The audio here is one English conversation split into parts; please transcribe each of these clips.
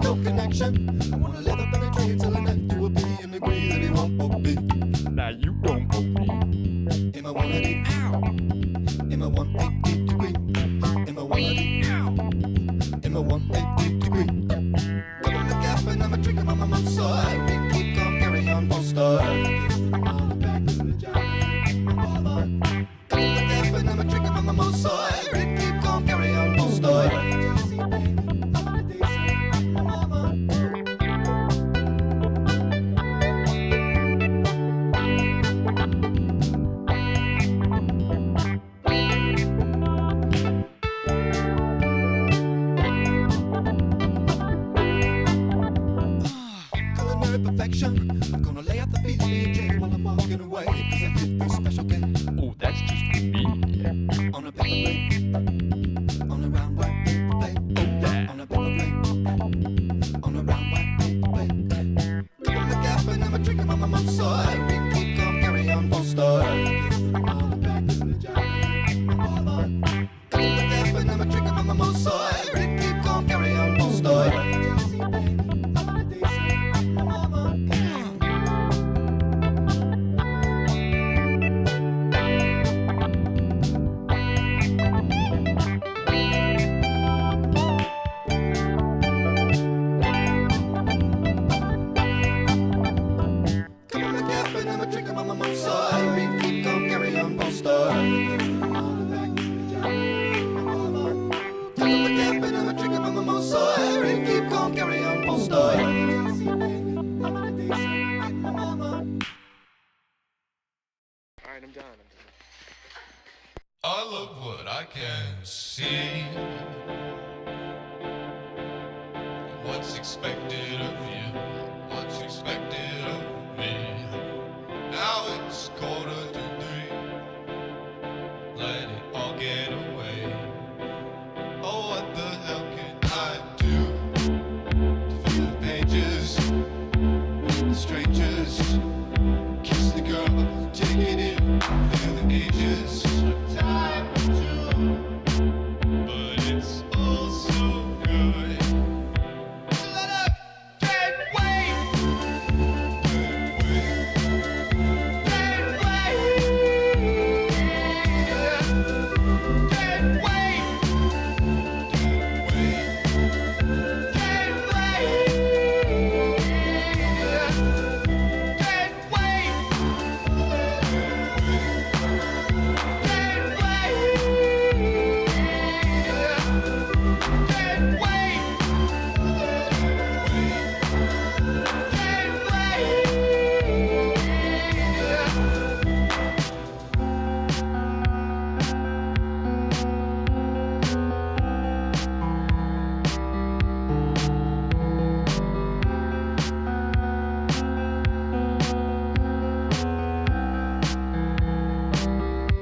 No connection. I wanna live up in a tree till I next to a B and agree that he won't book me. Now you don't book me. Am I one of the ow? Am I 180 degree? Am I one of the ow? Am I 180 degree? Got on the gap and I'm a drinking on my mom's side. We keep on carry on, won't start. Got on the gap and I'm a drinking on my mom's side. We keep on carry on, won't start. I'm gonna lay out the PB&J while I'm walking away, cause I hit this special kid. Oh, that's just for me. On a paper plate, on a round white paper plate. Oh, yeah. On a paper plate, on a round white paper plate. Got on the gap and I'm a drinking on my mom's side. We keep on carry on, won't start. Got on the gap and I'm a drinking on my mom's side. We keep on carry on, won't start. Alright, I'm done. I love what I can see. What's expected of you? What's expected of me? Now it's 2:45. Let it all get away. Oh, what the hell can I do to fill the pages? The strangers kiss the girl, take it in, feel the ages. Time to, but it's all so good. Let up, can't wait. Can't wait. Can't wait. Can't wait. Can't wait.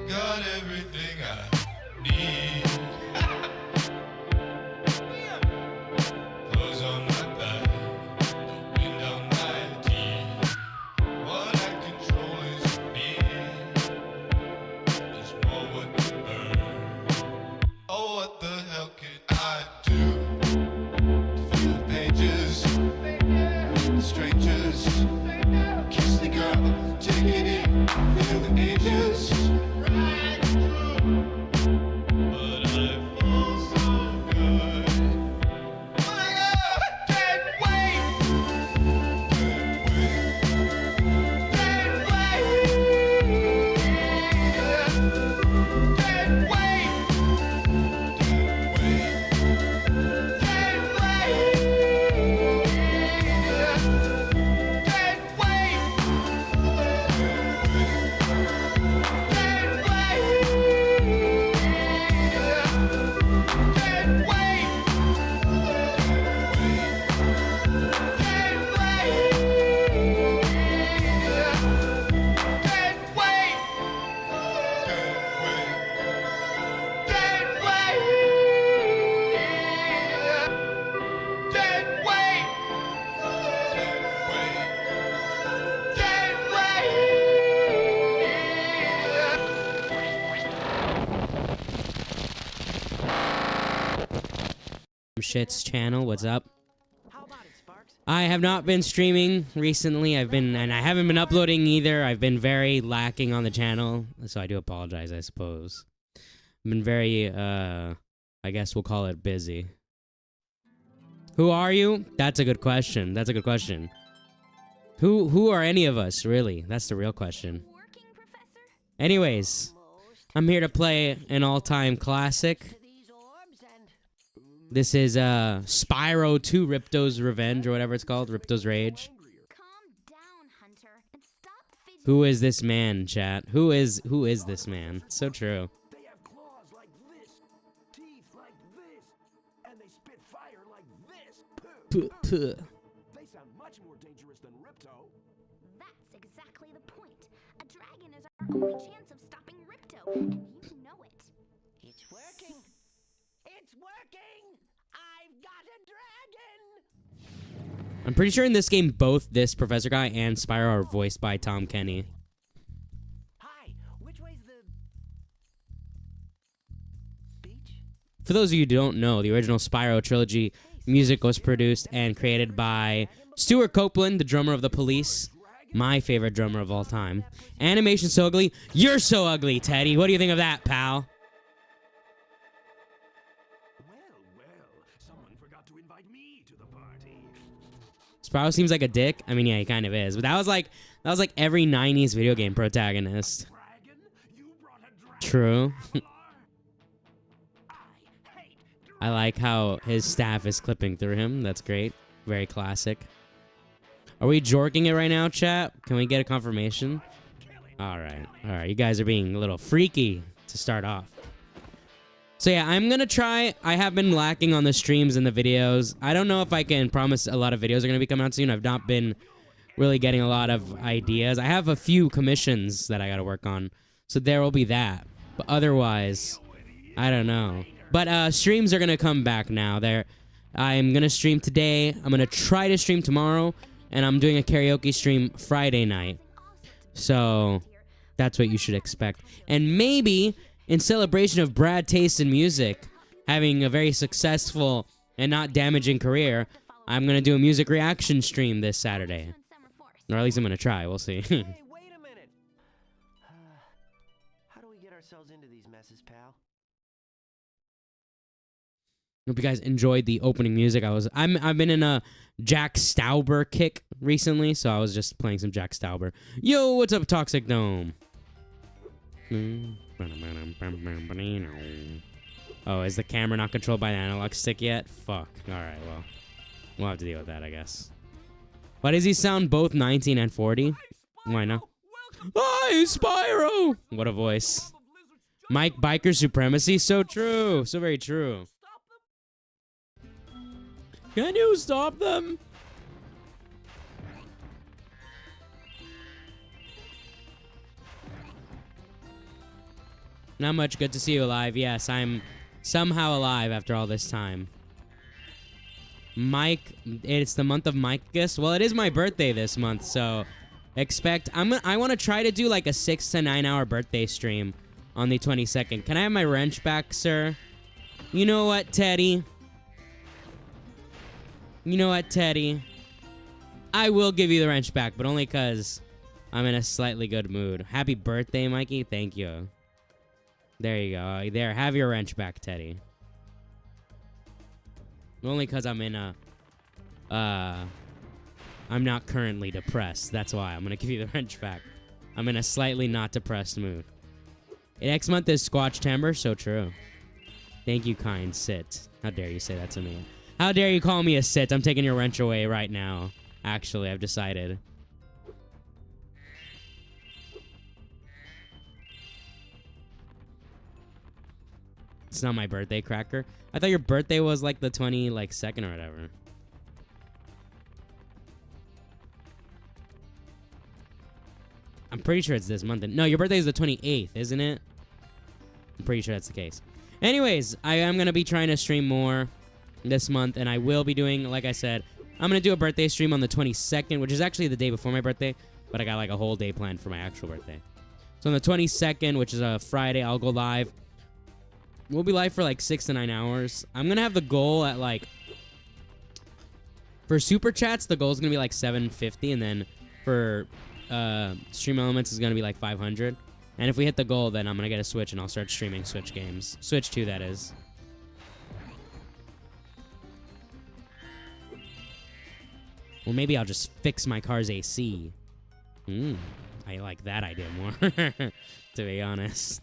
Got everything I need. Clothes on my back, the wind on my teeth. What I control is me. There's more wood to burn. Oh, what the hell can I do to fill the pages? The strangers kiss the girl, take it in, feel the ages. But I feel so good. Oh my God, can't wait. Can't wait. Can't wait. Can't wait. Can't wait. Can't wait. Can't wait. Shits channel. What's up? I have not been streaming recently. and I haven't been uploading either. I've been very lacking on the channel, so I do apologize, I suppose. I've been very, I guess we'll call it busy. Who are you? That's a good question. That's a good question. Who are any of us, really? That's the real question. Anyways, I'm here to play an all-time classic. This is Spyro 2 Ripto's Revenge, or whatever it's called, Ripto's Rage. Who is this man, chat? Who is this man? So true. They have claws like this, teeth like this, and they spit fire like this. Puh. They sound much more dangerous than Ripto. That's exactly the point. A dragon is our only chance of stopping Ripto, and you know it. It's working. It's working. I've got a dragon. I'm pretty sure in this game, both this Professor Guy and Spyro are voiced by Tom Kenny. Hi. Which way's the beach? For those of you who don't know, the original Spyro trilogy music was produced and created by Stuart Copeland, the drummer of The Police. My favorite drummer of all time. Animation so ugly. You're so ugly, Teddy. What do you think of that, pal? Well, someone forgot to invite me to the party. Spyro seems like a dick. I mean, yeah, he kind of is. But that was like every 90s video game protagonist. Dragon? You brought a dragon. True. I hate I like how his staff is clipping through him. That's great. Very classic. Are we jorking it right now, chat? Can we get a confirmation? All right. You guys are being a little freaky to start off. So yeah, I'm going to try. I have been lacking on the streams and the videos. I don't know if I can promise a lot of videos are going to be coming out soon. I've not been really getting a lot of ideas. I have a few commissions that I got to work on. So there will be that. But otherwise, I don't know. But streams are going to come back now. I'm going to stream today. I'm going to try to stream tomorrow. And I'm doing a karaoke stream Friday night. So that's what you should expect. And maybe in celebration of Brad Taste in music having a very successful and not damaging career, I'm going to do a music reaction stream this Saturday. Or at least I'm going to try. We'll see. Hey, wait a minute. How do we get ourselves into these messes, pal? Hope you guys enjoyed the opening music. I've been in a Jack Stauber kick recently, so I was just playing some Jack Stauber. Yo, what's up, Toxic Dome? Oh, is the camera not controlled by the analog stick yet? Fuck. Alright, well. We'll have to deal with that, I guess. But does he sound both 19 and 40? Why not? Hi, Spyro! What a voice. Mike Biker Supremacy? So true. So very true. Can you stop them? Not much. Good to see you alive. Yes, I'm somehow alive after all this time. Mike, it's the month of Micus. Well, it is my birthday this month, so expect. I want to try to do like a 6 to 9 hour birthday stream on the 22nd. Can I have my wrench back, sir? You know what, Teddy? You know what, Teddy? I will give you the wrench back, but only because I'm in a slightly good mood. Happy birthday, Mikey. Thank you. There you go. There, have your wrench back, Teddy. Only because I'm in a... I'm not currently depressed. That's why. I'm going to give you the wrench back. I'm in a slightly not depressed mood. Next month is Squatchtember. So true. Thank you, kind Sit. How dare you say that to me? How dare you call me a sit? I'm taking your wrench away right now. Actually, I've decided. It's not my birthday, Cracker. I thought your birthday was like the 22nd or whatever. I'm pretty sure it's this month. No, your birthday is the 28th, isn't it? I'm pretty sure that's the case. Anyways, I am going to be trying to stream more this month, and I will be doing, like I said, I'm going to do a birthday stream on the 22nd, which is actually the day before my birthday, but I got like a whole day planned for my actual birthday. So on the 22nd, which is a Friday, I'll go live. We'll be live for like 6 to 9 hours. I'm going to have the goal at like For super chats, the goal is gonna be like 750, and then for stream elements is gonna be like 500. And if we hit the goal, then I'm gonna get a Switch and I'll start streaming Switch games. Switch 2, that is. Or maybe I'll just fix my car's AC. I like that idea more, to be honest.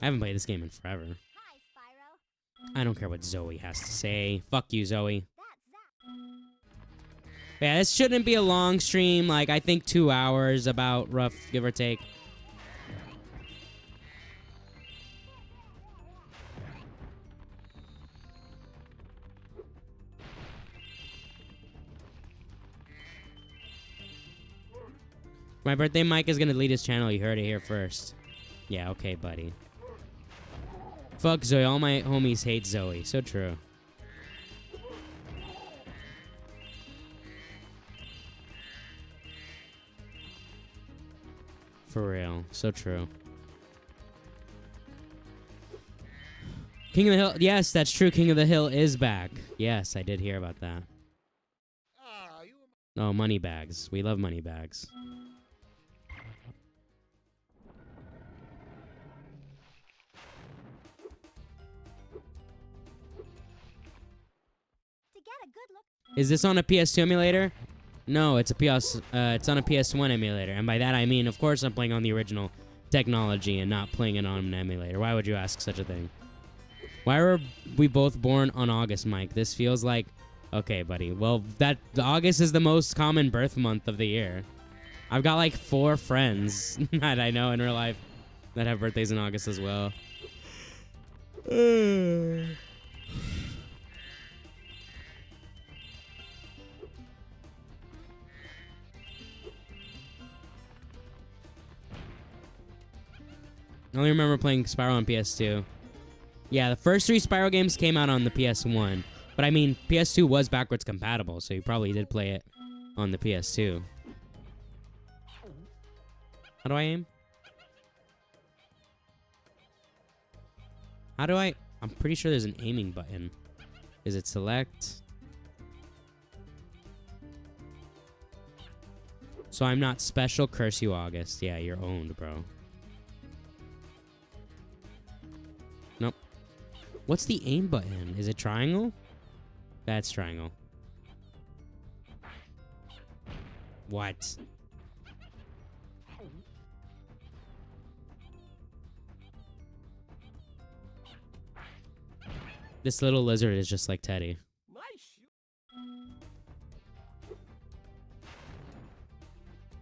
I haven't played this game in forever. Hi, Spyro. I don't care what Zoe has to say. Fuck you, Zoe. That's Zap. Yeah, this shouldn't be a long stream. Like, I think 2 hours, about rough, give or take. My birthday, Mike is gonna lead his channel. You heard it here first. Yeah, okay, buddy. Fuck Zoe. All my homies hate Zoe. So true. For real. So true. King of the Hill. Yes, that's true. King of the Hill is back. Yes, I did hear about that. Oh, money bags. We love money bags. To get a good look. Is this on a PS2 emulator? No, it's a it's on a PS1 emulator, and by that I mean, of course, I'm playing on the original technology and not playing it on an emulator. Why would you ask such a thing? Why were we both born on August, Mike? This feels like, okay, buddy. Well, August is the most common birth month of the year. I've got like 4 friends that I know in real life that have birthdays in August as well. I only remember playing Spyro on PS2. Yeah, the first 3 Spyro games came out on the PS1. But I mean, PS2 was backwards compatible, so you probably did play it on the PS2. How do I aim? How do I... I'm pretty sure there's an aiming button. Is it select? So I'm not special. Curse you, August. Yeah, you're owned, bro. Nope. What's the aim button? Is it triangle? That's triangle. What? This little lizard is just like Teddy.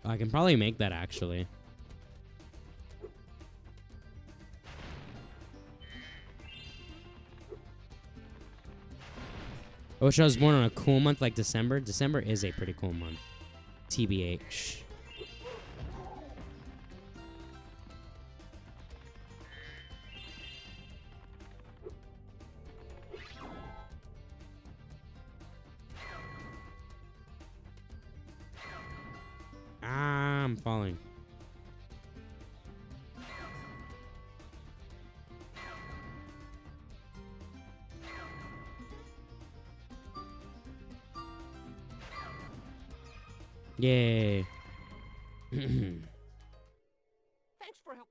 I can probably make that actually. I wish I was born on a cool month like December. December is a pretty cool month. TBH. Ah, I'm falling. Yay. Thanks for help.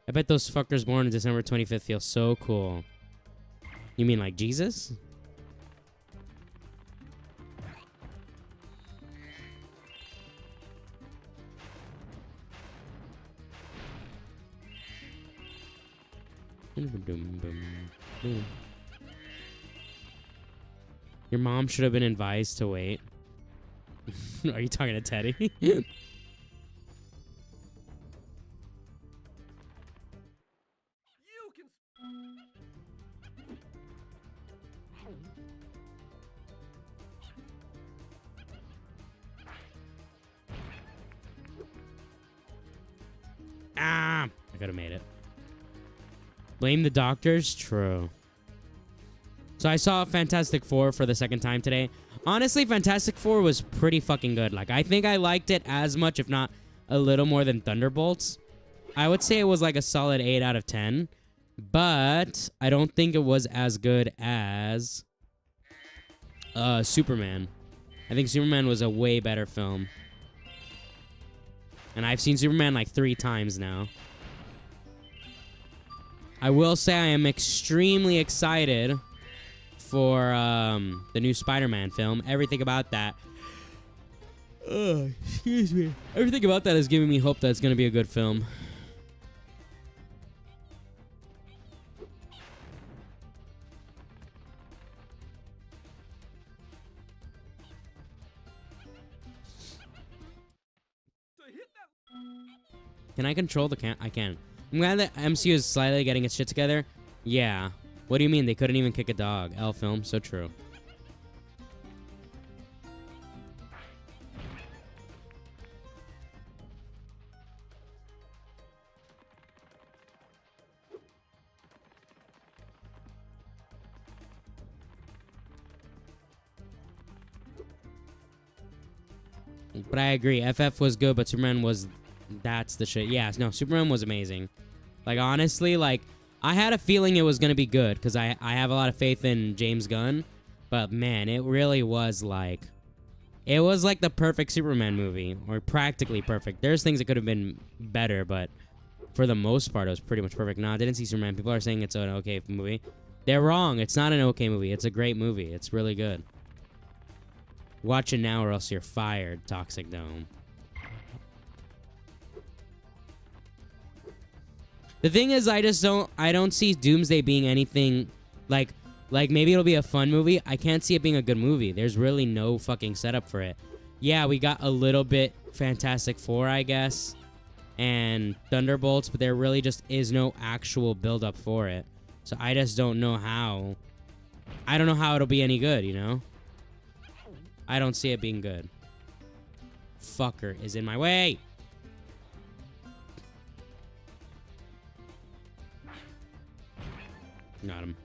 I bet those fuckers born on December 25th feel so cool. You mean like Jesus? Your mom should have been advised to wait. Are you talking to Teddy? You can. Ah! I could have made it. Blame the doctors? True. So I saw Fantastic Four for the second time today. Honestly, Fantastic Four was pretty fucking good. Like, I think I liked it as much, if not a little more than Thunderbolts. I would say it was like a solid 8 out of 10. But I don't think it was as good as Superman. I think Superman was a way better film. And I've seen Superman like 3 times now. I will say I am extremely excited for the new Spider-Man film. Everything about that. Excuse me. Everything about that is giving me hope that it's going to be a good film. Can I control the cam? I can. I'm glad that MCU is slightly getting its shit together. Yeah. What do you mean? They couldn't even kick a dog. L film. So true. But I agree. FF was good, but Superman was... That's the shit. Yeah, no, Superman was amazing. Like, honestly, like, I had a feeling it was going to be good because I have a lot of faith in James Gunn. But, man, it really was like... It was like the perfect Superman movie, or practically perfect. There's things that could have been better, but for the most part, it was pretty much perfect. No, I didn't see Superman. People are saying it's an okay movie. They're wrong. It's not an okay movie. It's a great movie. It's really good. Watch it now or else you're fired, Toxic Dome. The thing is, I don't see Doomsday being anything like maybe it'll be a fun movie. I can't see it being a good movie. There's really no fucking setup for it. Yeah, we got a little bit Fantastic Four, I guess, and Thunderbolts, but there really just is no actual build up for it. So I just don't know how. I don't know how it'll be any good, you know? I don't see it being good. Fucker is in my way. Got him.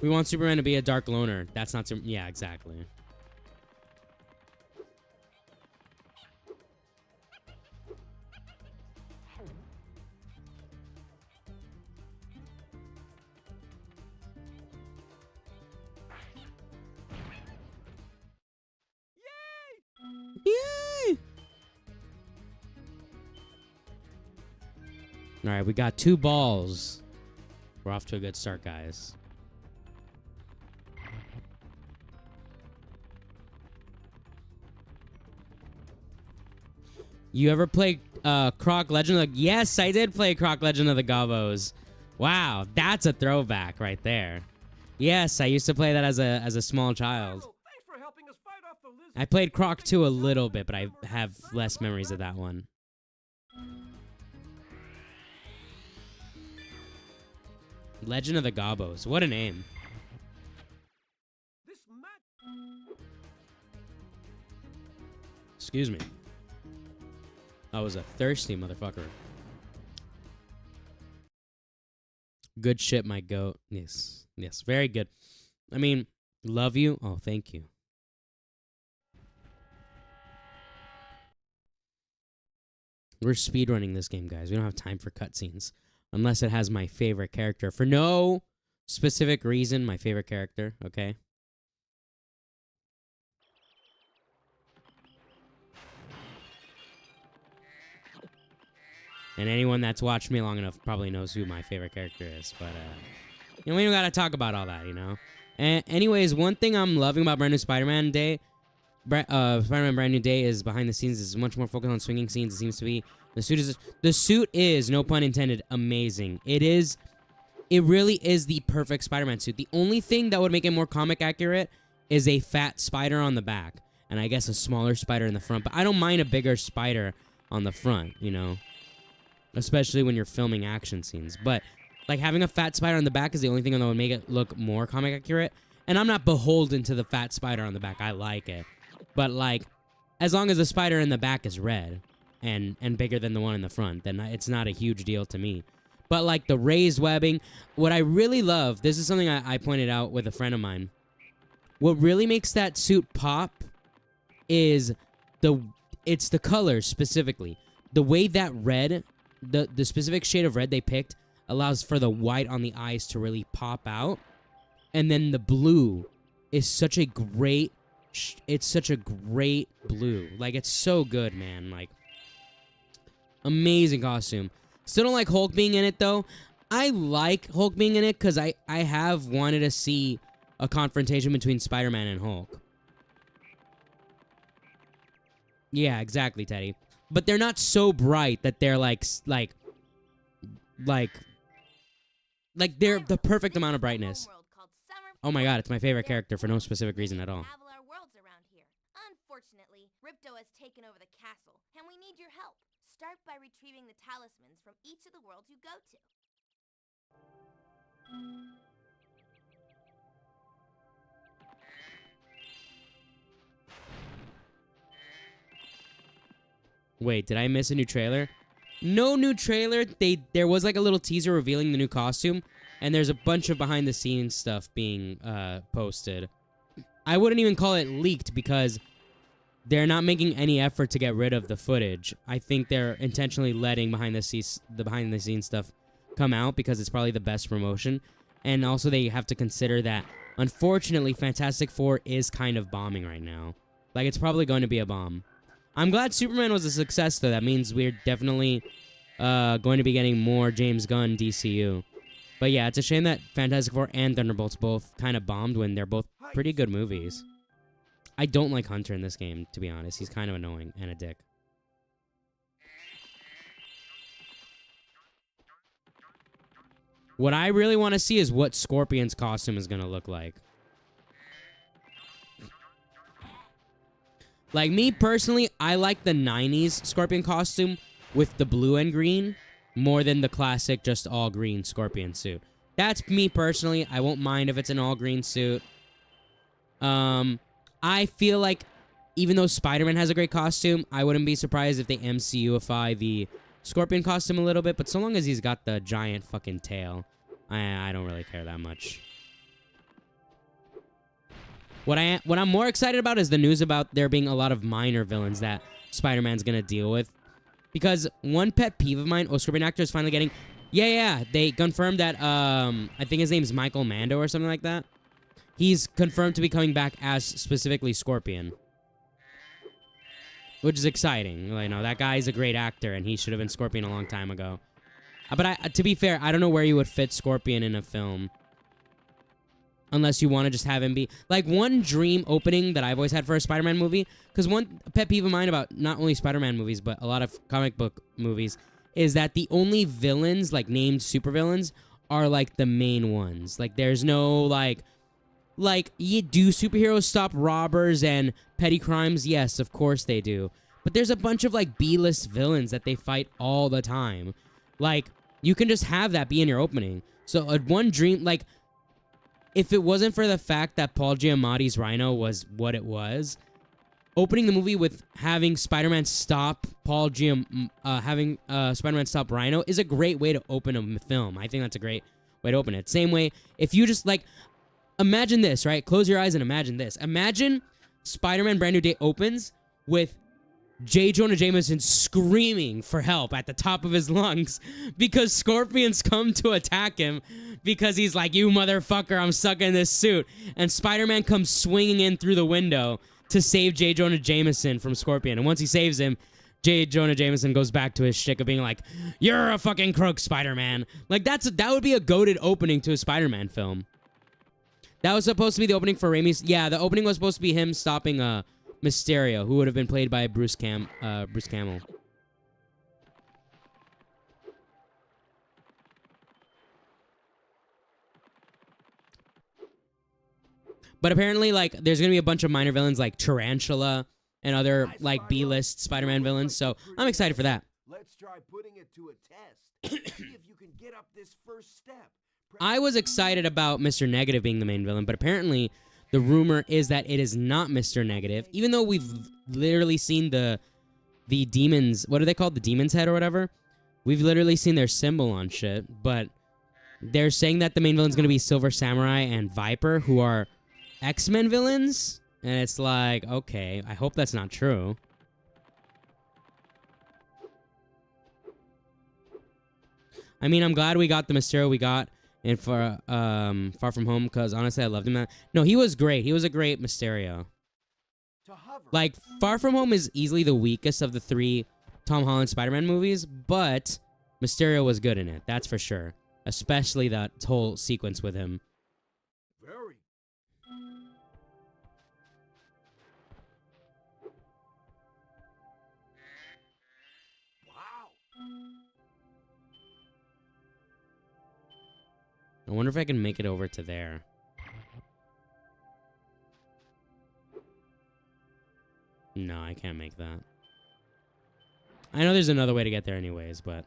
We want Superman to be a dark loner. That's not... Yeah, exactly. Yay! All right, we got 2 balls. We're off to a good start, guys. You ever play Croc Legend of the... Yes, I did play Croc Legend of the Gobos. Wow, that's a throwback right there. Yes, I used to play that as a small child. Thanks for helping us fight off the lizard. I played Croc 2 a little bit, but I have less memories of that one. Legend of the Gobos. What a name. This Excuse me. I was a thirsty motherfucker. Good shit, my goat. Yes. Yes, very good. I mean, love you. Oh, thank you. We're speedrunning this game, guys. We don't have time for cutscenes. Unless it has my favorite character. For no specific reason, my favorite character, okay? And anyone that's watched me long enough probably knows who my favorite character is. But, you know, we don't gotta talk about all that, you know? Anyways, one thing I'm loving about Brand New Spider-Man Day... Spider-Man Brand New Day is behind the scenes. Is much more focused on swinging scenes. It seems to be... The suit is, no pun intended, amazing. It really is the perfect Spider-Man suit. The only thing that would make it more comic accurate is a fat spider on the back. And I guess a smaller spider in the front. But I don't mind a bigger spider on the front, you know? Especially when you're filming action scenes. But, like, having a fat spider on the back is the only thing that would make it look more comic accurate. And I'm not beholden to the fat spider on the back. I like it. But, like, as long as the spider in the back is red... and bigger than the one in the front, then it's not a huge deal to me. But like the raised webbing, what I really love, this is something I pointed out with a friend of mine. What really makes that suit pop is it's the colors specifically. The way that red, the specific shade of red they picked allows for the white on the eyes to really pop out. And then the blue is such a great, it's such a great blue. Like, it's so good, man. Like, amazing costume. Still don't like Hulk being in it, though. I like Hulk being in it because I have wanted to see a confrontation between Spider-Man and Hulk. Yeah, exactly, Teddy. But they're not so bright that they're like they're the perfect amount of brightness. Oh my god, it's my favorite character for no specific reason at all. Unfortunately, Ripto has taken over the castle, and we need your help. Start by retrieving the talismans from each of the worlds you go to. Wait, did I miss a new trailer? No new trailer. There was like a little teaser revealing the new costume, and there's a bunch of behind the scenes stuff being posted. I wouldn't even call it leaked because they're not making any effort to get rid of the footage. I think they're intentionally letting behind the scenes stuff come out because it's probably the best promotion. And also they have to consider that unfortunately Fantastic Four is kind of bombing right now. Like, it's probably going to be a bomb. I'm glad Superman was a success, though. That means we're definitely going to be getting more James Gunn DCU. But yeah, it's a shame that Fantastic Four and Thunderbolts both kind of bombed when they're both pretty good movies. I don't like Hunter in this game, to be honest. He's kind of annoying and a dick. What I really want to see is what Scorpion's costume is going to look like. Like, me personally, I like the 90s Scorpion costume with the blue and green more than the classic just all-green Scorpion suit. That's me personally. I won't mind if it's an all-green suit. I feel like even though Spider-Man has a great costume, I wouldn't be surprised if they MCU-ify the Scorpion costume a little bit, but so long as he's got the giant fucking tail, I don't really care that much. What I'm more excited about is the news about there being a lot of minor villains that Spider-Man's gonna deal with. Because one pet peeve of mine, Scorpion actor is finally getting... Yeah, they confirmed that, I think his name's Michael Mando or something like that. He's confirmed to be coming back as specifically Scorpion. Which is exciting. You know, that guy's a great actor, and he should have been Scorpion a long time ago. But to be fair, I don't know where you would fit Scorpion in a film. Unless you want to just have him be... Like, one dream opening that I've always had for a Spider-Man movie... Because one pet peeve of mine about not only Spider-Man movies, but a lot of comic book movies... is that the only villains, like, named supervillains... are, like, the main ones. Like, there's no, like... Like, do superheroes stop robbers and petty crimes? Yes, of course they do. But there's a bunch of, like, B-list villains that they fight all the time. Like, you can just have that be in your opening. So, one dream... Like... If it wasn't for the fact that Paul Giamatti's Rhino was what it was, opening the movie with having Spider-Man stop Spider-Man stop Rhino is a great way to open a film. I think that's a great way to open it. Same way, if you just, like, imagine this, right? Close your eyes and imagine this. Imagine Spider-Man Brand New Day opens with J. Jonah Jameson screaming for help at the top of his lungs because Scorpions come to attack him because he's like, you motherfucker, I'm stuck in this suit. And Spider-Man comes swinging in through the window to save J. Jonah Jameson from Scorpion. And once he saves him, J. Jonah Jameson goes back to his shtick of being like, you're a fucking crook, Spider-Man. Like, that would be a goated opening to a Spider-Man film. That was supposed to be the opening for Raimi's... Yeah, the opening was supposed to be him stopping Mysterio, who would have been played by Bruce Campbell. But apparently, like, there's gonna be a bunch of minor villains like Tarantula and other, like, B-list Spider-Man villains, so I'm excited for that. Let's try putting it to a test. See if you can get up this first step. I was excited about Mr. Negative being the main villain, but apparently the rumor is that it is not Mr. Negative, even though we've literally seen the demons, what are they called? The Demon's Head or whatever? We've literally seen their symbol on shit, but they're saying that the main villain's gonna be Silver Samurai and Viper, who are X-Men villains, and it's like, okay, I hope that's not true. I mean, I'm glad we got the Mysterio we got in Far From Home, because honestly, I loved him. No, he was great. He was a great Mysterio. Like, Far From Home is easily the weakest of the 3 Tom Holland Spider-Man movies, but Mysterio was good in it, that's for sure. Especially that whole sequence with him. Very. Wow. I wonder if I can make it over to there. No, I can't make that. I know there's another way to get there anyways, but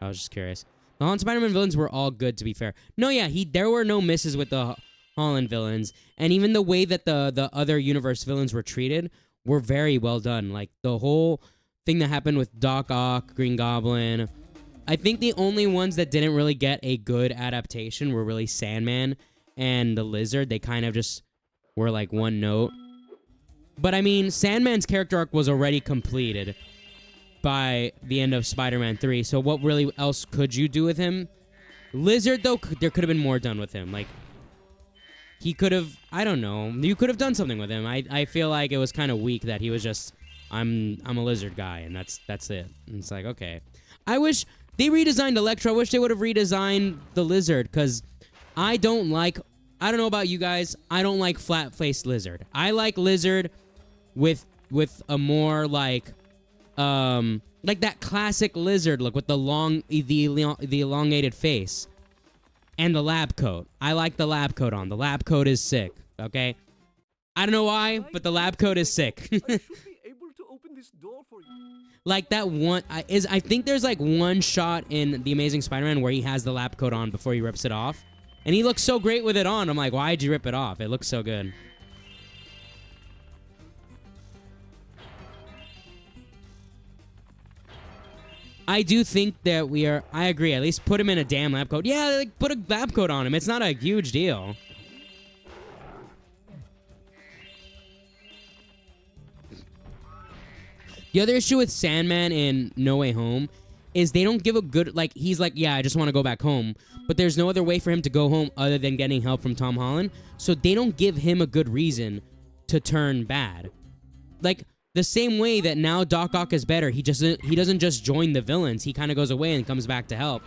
I was just curious. The Holland Spider-Man villains were all good, to be fair. No, yeah, there were no misses with the Holland villains. And even the way that the other universe villains were treated were very well done. Like, the whole thing that happened with Doc Ock, Green Goblin. I think the only ones that didn't really get a good adaptation were really Sandman and the Lizard. They kind of just were like one note. But I mean, Sandman's character arc was already completed by the end of Spider-Man 3. So what really else could you do with him? Lizard, though, there could have been more done with him. Like, he could have, I don't know. You could have done something with him. I feel like it was kind of weak that he was just, I'm a Lizard guy, and that's it. And it's like, okay. I wish they redesigned Electro. I wish they would have redesigned the Lizard, because I don't know about you guys, I don't like flat-faced Lizard. I like Lizard with a more like that classic Lizard look with the elongated face and the lab coat. I like the lab coat on. The lab coat is sick, okay? I don't know why, but the lab coat is sick. I should be able to open this door for you. Like that one I think there's like one shot in The Amazing Spider-Man where he has the lab coat on before he rips it off. And he looks so great with it on. I'm like, why'd you rip it off? It looks so good. I do think that I agree. At least put him in a damn lab coat. Yeah, like, put a lab coat on him. It's not a huge deal. The other issue with Sandman in No Way Home is they don't give a good, like, he's like, yeah, I just want to go back home. But there's no other way for him to go home other than getting help from Tom Holland. So they don't give him a good reason to turn bad. Like, the same way that now Doc Ock is better, he doesn't just join the villains. He kind of goes away and comes back to help.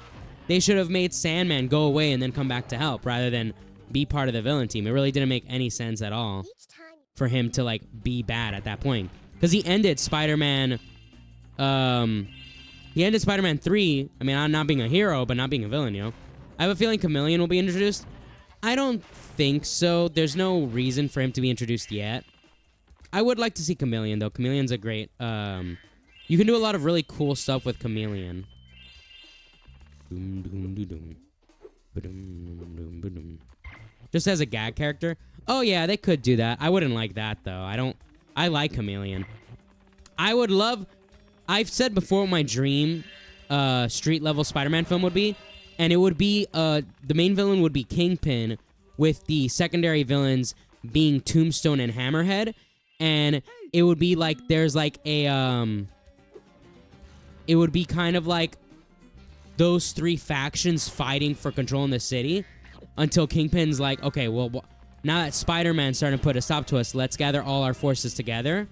They should have made Sandman go away and then come back to help rather than be part of the villain team. It really didn't make any sense at all for him to, like, be bad at that point. Because he ended Spider-Man... He ended Spider-Man 3. I mean, I'm not being a hero, but not being a villain, you know? I have a feeling Chameleon will be introduced. I don't think so. There's no reason for him to be introduced yet. I would like to see Chameleon, though. Chameleon's a great... you can do a lot of really cool stuff with Chameleon. Just as a gag character. Oh, yeah, they could do that. I wouldn't like that, though. I like Chameleon. I would love... I've said before what my dream street-level Spider-Man film would be, and it would be... the main villain would be Kingpin, with the secondary villains being Tombstone and Hammerhead, and it would be like there's like a... it would be kind of like those 3 factions fighting for control in the city until Kingpin's like, okay, well, now that Spider-Man's starting to put a stop to us, let's gather all our forces together.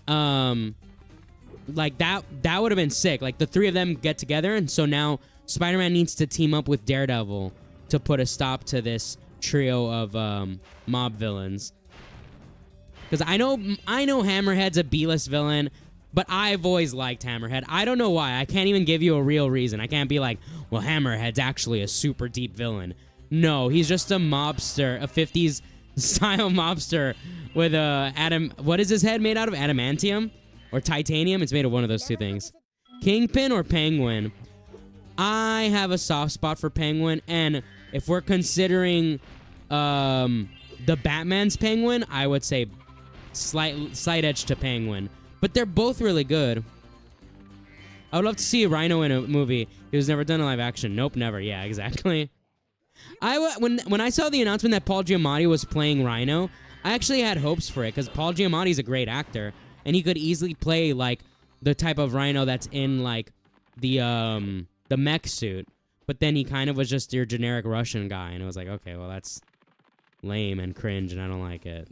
Like that would have been sick. Like the 3 of them get together, and so now Spider-Man needs to team up with Daredevil to put a stop to this trio of mob villains. Because I know Hammerhead's a B-list villain, but I've always liked Hammerhead. I don't know why. I can't even give you a real reason. I can't be like, well, Hammerhead's actually a super deep villain. No, he's just a mobster, a 50s style mobster with what is his head made out of? Adamantium or titanium? It's made of one of those 2 things. Kingpin or Penguin? I have a soft spot for Penguin, and if we're considering the Batman's Penguin, I would say slight edge to Penguin. But they're both really good. I would love to see Rhino in a movie. He was never done in live action. Nope, never. Yeah, exactly. When I saw the announcement that Paul Giamatti was playing Rhino, I actually had hopes for it because Paul Giamatti is a great actor and he could easily play like the type of Rhino that's in like the mech suit. But then he kind of was just your generic Russian guy, and it was like, okay, well that's lame and cringe, and I don't like it.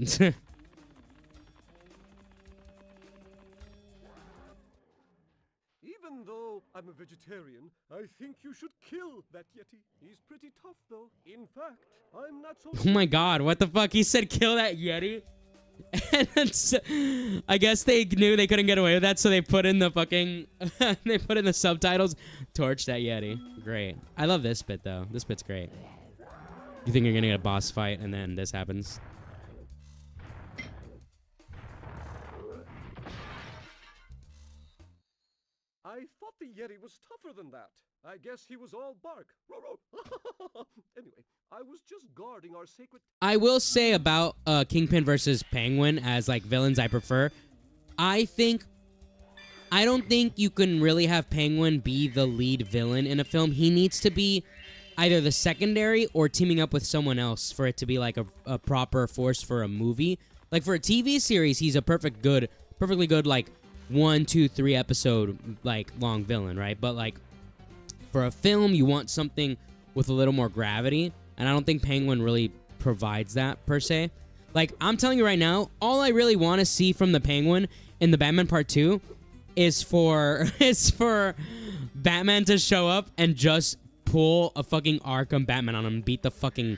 Even though I'm a vegetarian, I think you should kill that Yeti. He's pretty tough, though. In fact, I'm not so... Oh my god, what the fuck? He said kill that Yeti? And that's, I guess they knew they couldn't get away with that, so they put in the fucking... they put in the subtitles, torch that Yeti. Great. I love this bit, though. This bit's great. You think you're gonna get a boss fight, and then this happens? I thought the Yeti was tougher than that. I guess he was all bark. Anyway, I was just guarding our sacred... I will say about Kingpin versus Penguin as like villains I prefer. I don't think you can really have Penguin be the lead villain in a film. He needs to be either the secondary or teaming up with someone else for it to be like a proper force for a movie. Like for a TV series, he's a perfectly good like 1, 2, 3 episode like long villain, right? But like for a film, you want something with a little more gravity, and I don't think Penguin really provides that per se. Like I'm telling you right now, all I really want to see from the Penguin in the Batman Part 2 is for Batman to show up and just pull a fucking Arkham Batman on him and beat the fucking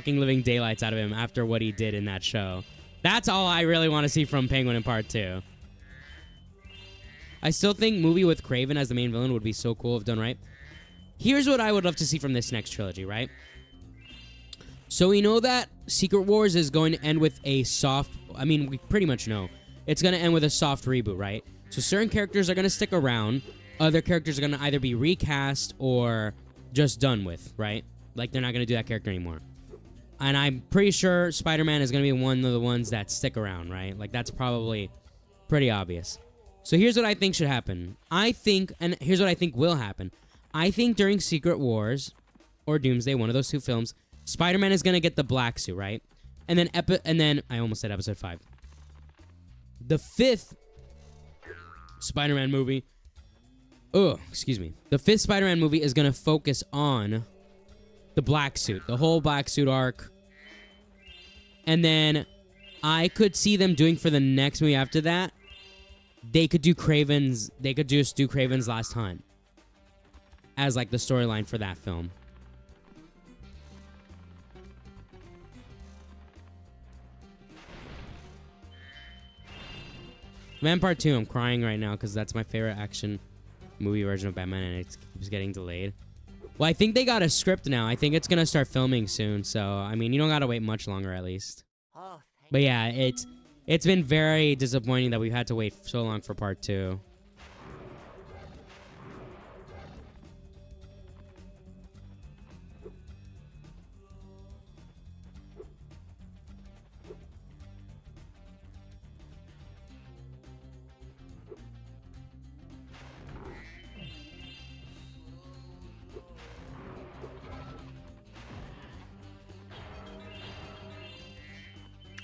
living daylights out of him after what he did in that show. That's all I really want to see from Penguin in Part 2. I still think movie with Kraven as the main villain would be so cool if done right. Here's what I would love to see from this next trilogy, right? So we know that Secret Wars is going to end with a soft... I mean, we pretty much know. It's going to end with a soft reboot, right? So certain characters are going to stick around. Other characters are going to either be recast or just done with, right? Like, they're not going to do that character anymore. And I'm pretty sure Spider-Man is going to be one of the ones that stick around, right? Like, that's probably pretty obvious. So here's what I think should happen. And here's what I think will happen. I think during Secret Wars or Doomsday, one of those two films, Spider-Man is going to get the black suit, right? And then I almost said episode 5. The 5th Spider-Man movie... The 5th Spider-Man movie is going to focus on the black suit, the whole black suit arc. And then I could see them doing for the next movie after that, they could just do Kraven's Last Hunt as like the storyline for that film. Man Part 2, I'm crying right now because that's my favorite action movie version of Batman, and it keeps getting delayed. Well, I think they got a script now. I think it's going to start filming soon, so, I mean, you don't got to wait much longer, at least. But yeah, it's been very disappointing that we've had to wait so long for Part 2.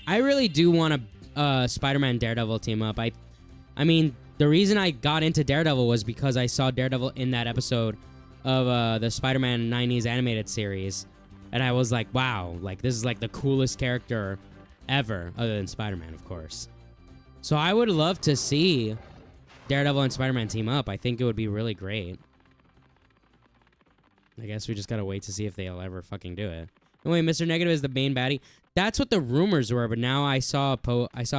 I really do want a Spider-Man Daredevil team up. I mean, the reason I got into Daredevil was because I saw Daredevil in that episode of the Spider-Man 90s animated series, and I was like, wow, like this is like the coolest character ever, other than Spider-Man, of course. So I would love to see Daredevil and Spider-Man team up. I think it would be really great. I guess we just gotta wait to see if they'll ever fucking do it. Anyway, Mr. Negative is the main baddie. That's what the rumors were, but now I saw a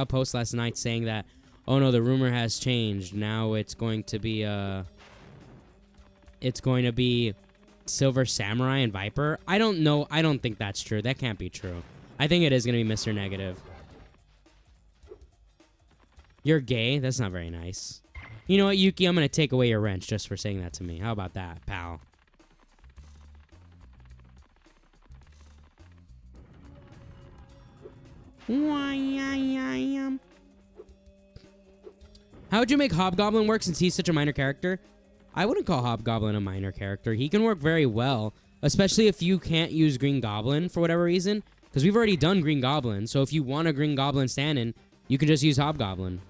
post last night saying that, oh no, the rumor has changed. Now it's going to be Silver Samurai and Viper. I don't know. I don't think that's true. That can't be true. I think it is going to be Mr. Negative. You're gay? That's not very nice. You know what, Yuki? I'm going to take away your wrench just for saying that to me. How about that, pal? How would you make Hobgoblin work since he's such a minor character? I wouldn't call Hobgoblin a minor character. He can work very well, especially if you can't use Green Goblin for whatever reason, because we've already done Green Goblin. So if you want a Green Goblin stand-in, you can just use Hobgoblin.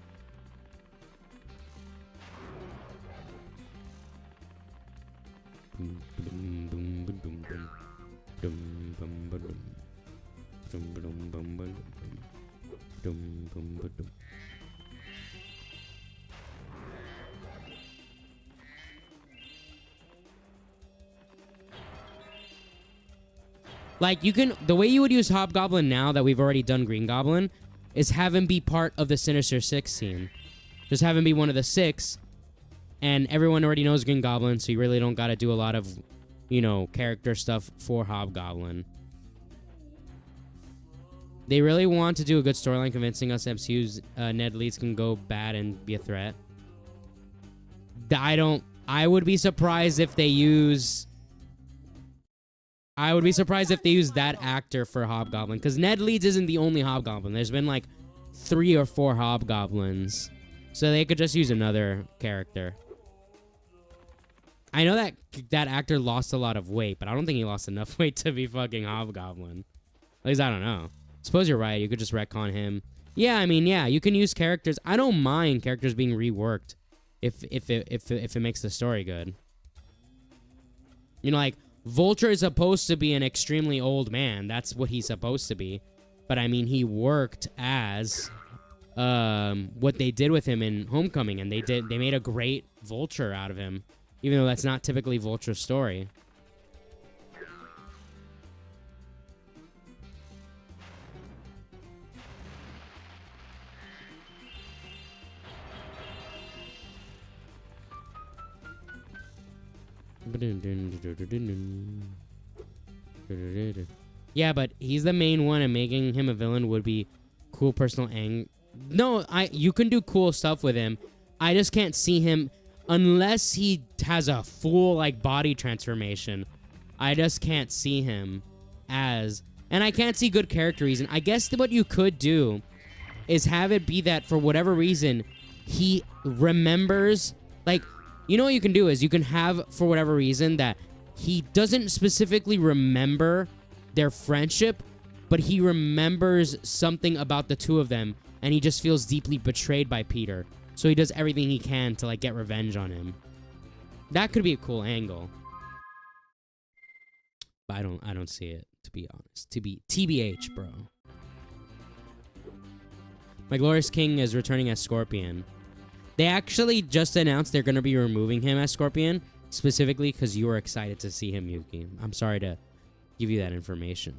Like, you can, the way you would use Hobgoblin now that we've already done Green Goblin is have him be part of the Sinister Six scene. Just have him be one of the six, and everyone already knows Green Goblin, so you really don't gotta do a lot of, you know, character stuff for Hobgoblin. They really want to do a good storyline convincing us MCU's Ned Leeds can go bad and be a threat. I would be surprised if they use... I would be surprised if they use that actor for Hobgoblin, because Ned Leeds isn't the only Hobgoblin. There's been like 3 or 4 Hobgoblins, so they could just use another character. I know that that actor lost a lot of weight, but I don't think he lost enough weight to be fucking Hobgoblin. At least I don't know. Suppose you're right. You could just retcon him. Yeah, I mean, yeah, you can use characters. I don't mind characters being reworked if it makes the story good. You know, like, Vulture is supposed to be an extremely old man. That's what he's supposed to be. But I mean, he worked as what they did with him in Homecoming, and they made a great Vulture out of him, even though that's not typically Vulture's story. Yeah, but he's the main one, and making him a villain would be cool personal No, you can do cool stuff with him. I just can't see him unless he has a full like body transformation. I just can't see him as, and I can't see good character reason. I guess what you could do is have it be that for whatever reason he remembers, like, you know what you can do is you can have, for whatever reason, that he doesn't specifically remember their friendship, but he remembers something about the two of them, and he just feels deeply betrayed by Peter. So he does everything he can to, like, get revenge on him. That could be a cool angle. But I don't see it, to be honest. TBH, bro. My Glorious King is returning as Scorpion. They actually just announced they're going to be removing him as Scorpion, specifically because you were excited to see him, Yuki. I'm sorry to give you that information.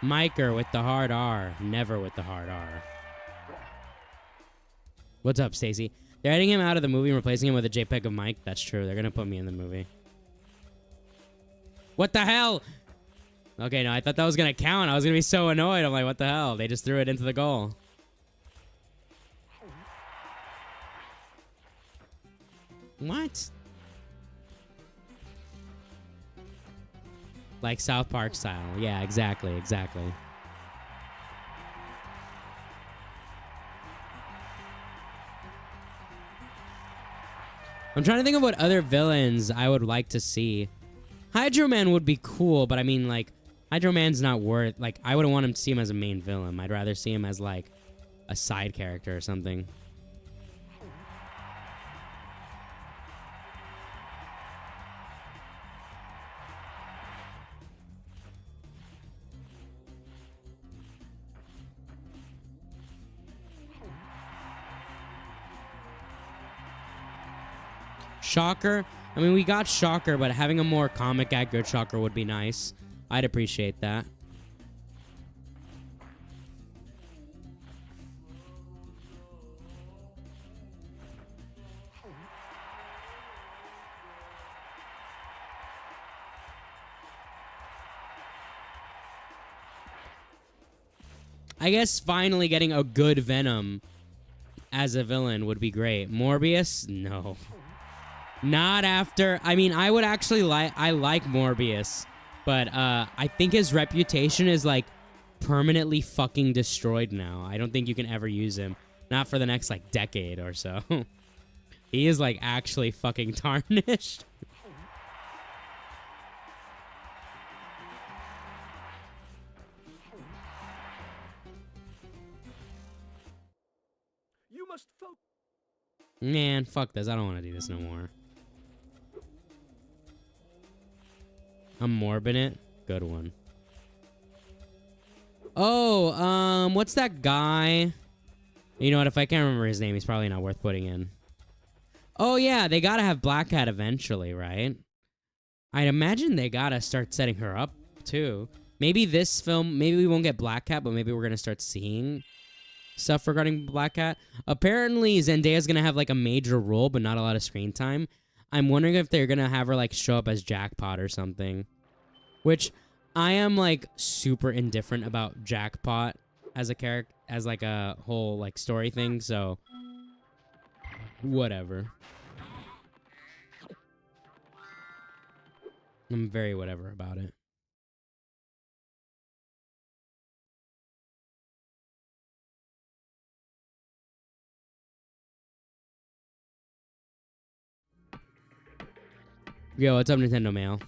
Miker with the hard R. Never with the hard R. What's up, Stacy? They're editing him out of the movie and replacing him with a JPEG of Mike. That's true. They're going to put me in the movie. What the hell? Okay, no, I thought that was going to count. I was going to be so annoyed. I'm like, what the hell? They just threw it into the goal. What? Like South Park style. Yeah, exactly, exactly. I'm trying to think of what other villains I would like to see. Hydro Man would be cool, but I mean, like, Hydro Man's not worth... Like, I wouldn't want him to see him as a main villain. I'd rather see him as, like, a side character or something. Shocker. I mean, we got Shocker, but having a more comic accurate Shocker would be nice. I'd appreciate that. I guess finally getting a good Venom as a villain would be great. Morbius? No. Not after. I mean, I would actually I like Morbius, but I think his reputation is like permanently fucking destroyed now. I don't think you can ever use him. Not for the next like decade or so. He is like actually fucking tarnished. You must focus. Man, fuck this. I don't want to do this no more. I'm morbing it. Good one. Oh, what's that guy? You know what? If I can't remember his name, he's probably not worth putting in. Oh, yeah. They gotta have Black Cat eventually, right? I'd imagine they gotta start setting her up, too. Maybe this film, maybe we won't get Black Cat, but maybe we're gonna start seeing stuff regarding Black Cat. Apparently, Zendaya's gonna have, like, a major role, but not a lot of screen time. I'm wondering if they're gonna have her, like, show up as Jackpot or something. Which, I am, like, super indifferent about Jackpot as a character, as, like, a whole, like, story thing, so whatever. I'm very whatever about it. Yo, what's up, Nintendo Mail?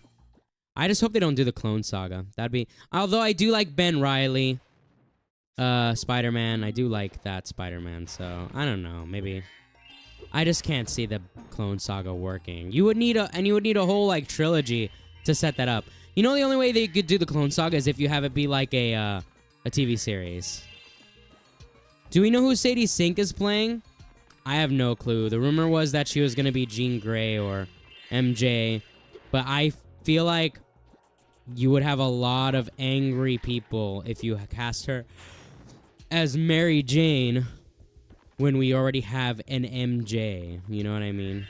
I just hope they don't do the Clone Saga. That'd be... Although I do like Ben Reilly, Spider-Man. I do like that Spider-Man, so I don't know. Maybe... I just can't see the Clone Saga working. You would need a whole, like, trilogy to set that up. You know, the only way they could do the Clone Saga is if you have it be like a TV series. Do we know who Sadie Sink is playing? I have no clue. The rumor was that she was going to be Jean Grey or MJ, but I feel like you would have a lot of angry people if you cast her as Mary Jane when we already have an MJ. You know what I mean?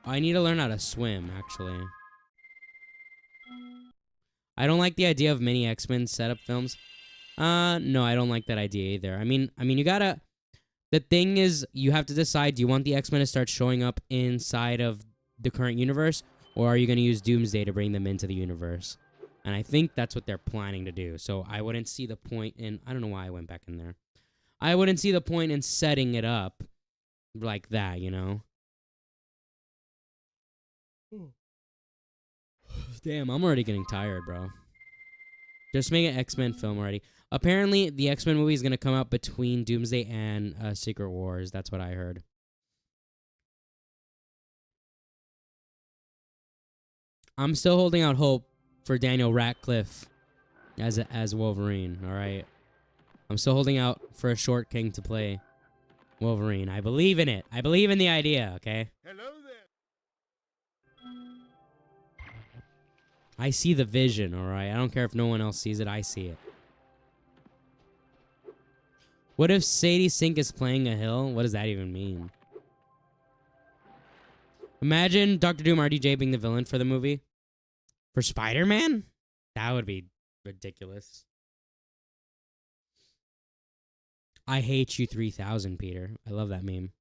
I need to learn how to swim, actually. I don't like the idea of mini X-Men setup films. No, I don't like that idea either. I mean, you gotta... The thing is, you have to decide, do you want the X-Men to start showing up inside of the current universe, or are you going to use Doomsday to bring them into the universe? And I think that's what they're planning to do. So I wouldn't see the point in... I don't know why I went back in there. I wouldn't see the point in setting it up like that, you know? Damn, I'm already getting tired, bro. Just make an X-Men film already. Apparently, the X-Men movie is going to come out between Doomsday and Secret Wars. That's what I heard. I'm still holding out hope for Daniel Radcliffe as Wolverine, all right? I'm still holding out for a short king to play Wolverine. I believe in it. I believe in the idea, okay? Hello there. I see the vision, all right? I don't care if no one else sees it. I see it. What if Sadie Sink is playing a hill? What does that even mean? Imagine Dr. Doom RDJ being the villain for the movie. For Spider-Man? That would be ridiculous. I hate you 3000, Peter. I love that meme.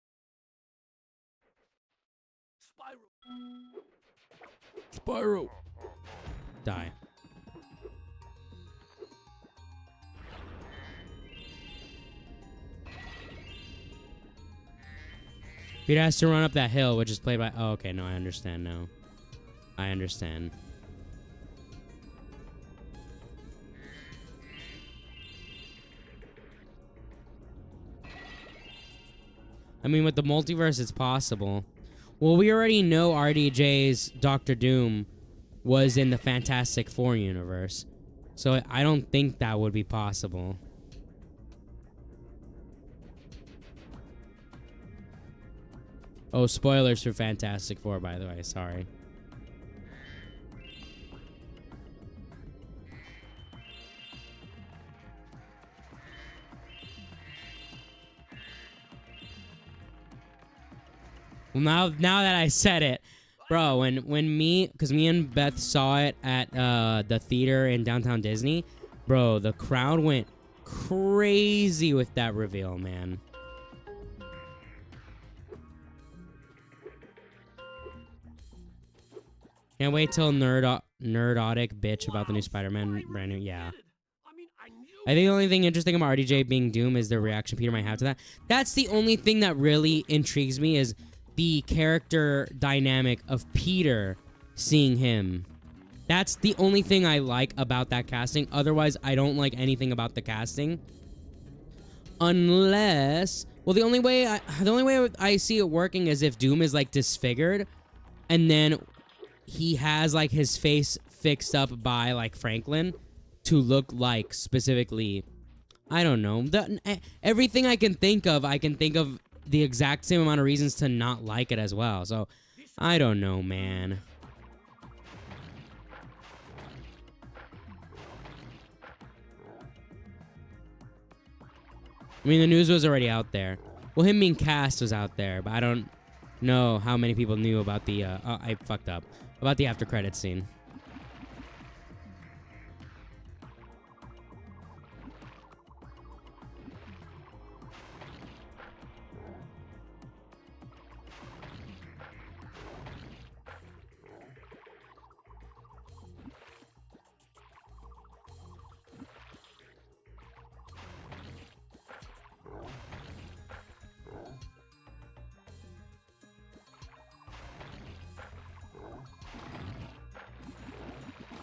Spyro. Die. Peter has to run up that hill, which is played by... Oh, okay. No, I understand now. I understand. I mean, with the multiverse, it's possible. Well, we already know RDJ's Doctor Doom was in the Fantastic Four universe. So I don't think that would be possible. Oh, spoilers for Fantastic Four, by the way. Sorry. Well, now that I said it, bro, when me and Beth saw it at the theater in downtown Disney, bro, the crowd went crazy with that reveal, man. Can't wait till nerdotic bitch about the new Spider-Man brand new. Yeah. I think the only thing interesting about RDJ being Doom is the reaction Peter might have to that. That's the only thing that really intrigues me is the character dynamic of Peter seeing him. That's the only thing I like about that casting. Otherwise, I don't like anything about the casting. Unless, well, the only way I see it working is if Doom is like disfigured and then he has like his face fixed up by like Franklin to look like specifically, I don't know, everything I can think of the exact same amount of reasons to not like it as well. So I don't know, man. I mean, the news was already out there. Well, him being cast was out there, but I don't know how many people knew about the I fucked up about the after credits scene.